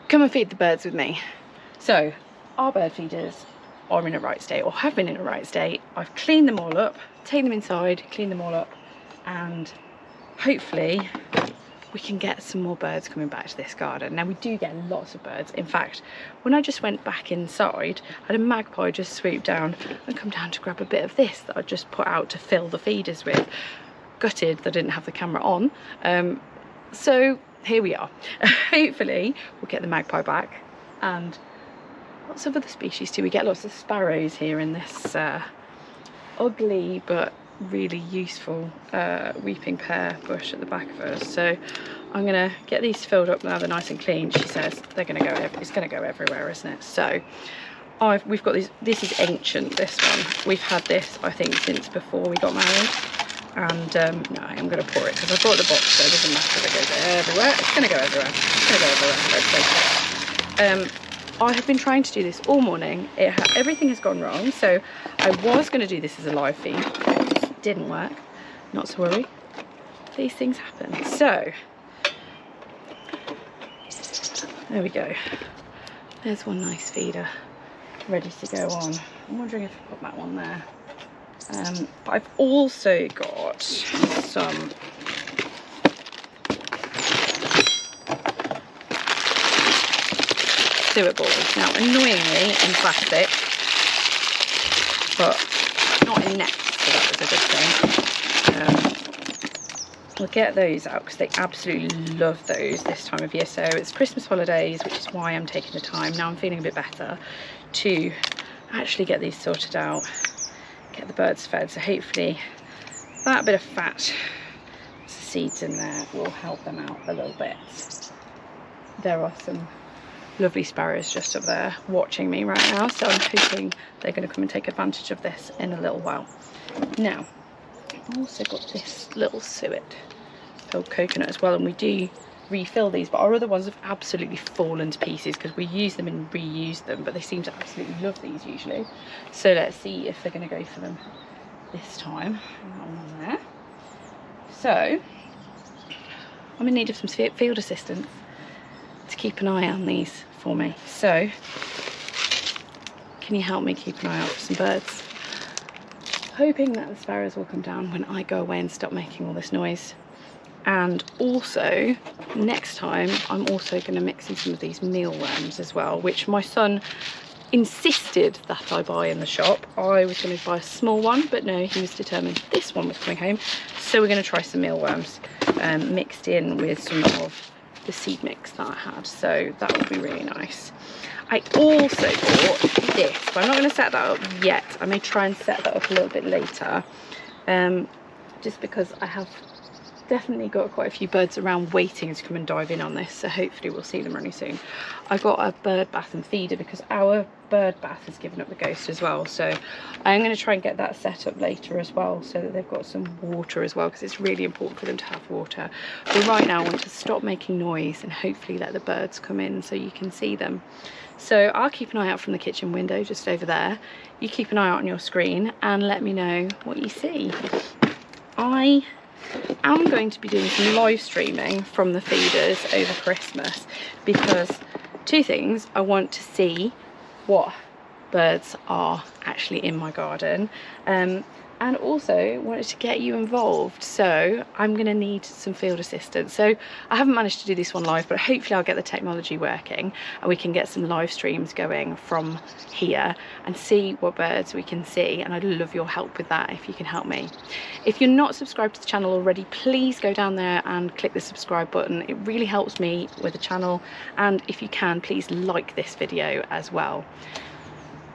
come and feed the birds with me. So our bird feeders are in a right state, or have been in a right state. I've cleaned them all up, taken them inside, cleaned them all up, and hopefully we can get some more birds coming back to this garden. Now we do get lots of birds. In fact, when I just went back inside, I had a magpie just swoop down and come down to grab a bit of this that I just put out to fill the feeders with. Gutted that I didn't have the camera on. So here we are. Hopefully we'll get the magpie back, and lots of other species too. We get lots of sparrows here in this ugly but really useful weeping pear bush at the back of us. So I'm gonna get these filled up now. They're nice and clean. She says they're gonna go, it's gonna go everywhere, isn't it? So we've got these. This is ancient, this one. We've had this, I think, since before we got married. And no, I'm gonna pour it because I bought the box, so it doesn't matter if it goes everywhere. It's gonna go everywhere. It's gonna go everywhere. Let's face it. I have been trying to do this all morning. Everything has gone wrong. So I was going to do this as a live feed. Didn't work. Not to worry. These things happen. So there we go. There's one nice feeder ready to go on. I'm wondering if I put that one there. But I've also got some suet balls. Now, annoyingly in plastic, but not in nets, so that was a good thing. We'll get those out because they absolutely love those this time of year. So it's Christmas holidays, which is why I'm taking the time. Now I'm feeling a bit better to actually get these sorted out, get the birds fed. So hopefully that bit of fat, seeds in there, will help them out a little bit. There are some lovely sparrows just up there watching me right now, so I'm hoping they're going to come and take advantage of this in a little while. Now I've also got this little suet filled coconut as well, and we do refill these, but our other ones have absolutely fallen to pieces because we use them and reuse them, but they seem to absolutely love these usually. So let's see if they're going to go for them this time. That one on there. So I'm in need of some field assistance to keep an eye on these for me. So can you help me keep an eye out for some birds? Hoping that the sparrows will come down when I go away and stop making all this noise. And also next time I'm also going to mix in some of these mealworms as well, which my son insisted that I buy in the shop. I was going to buy a small one, but no, he was determined this one was coming home. So we're going to try some mealworms mixed in with some of the seed mix that I had, so that would be really nice. I also bought this, but I'm not going to set that up yet. I may try and set that up a little bit later, just because I have definitely got quite a few birds around waiting to come and dive in on this, so hopefully we'll see them really soon. I got a bird bath and feeder because our bird bath has given up the ghost as well, so I'm going to try and get that set up later as well, so that they've got some water as well, because it's really important for them to have water. But right now I want to stop making noise and hopefully let the birds come in so you can see them. So I'll keep an eye out from the kitchen window just over there. You keep an eye out on your screen and let me know what you see. I am going to be doing some live streaming from the feeders over Christmas because two things: I want to see what birds are actually in my garden, and also wanted to get you involved, so I'm going to need some field assistance. So I haven't managed to do this one live, but hopefully I'll get the technology working and we can get some live streams going from here and see what birds we can see, and I'd love your help with that if you can help me. If you're not subscribed to the channel already, please go down there and click the subscribe button. It really helps me with the channel, and if you can, please like this video as well.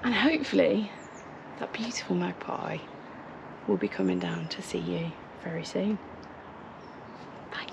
And hopefully that beautiful magpie will be coming down to see you very soon. Bye.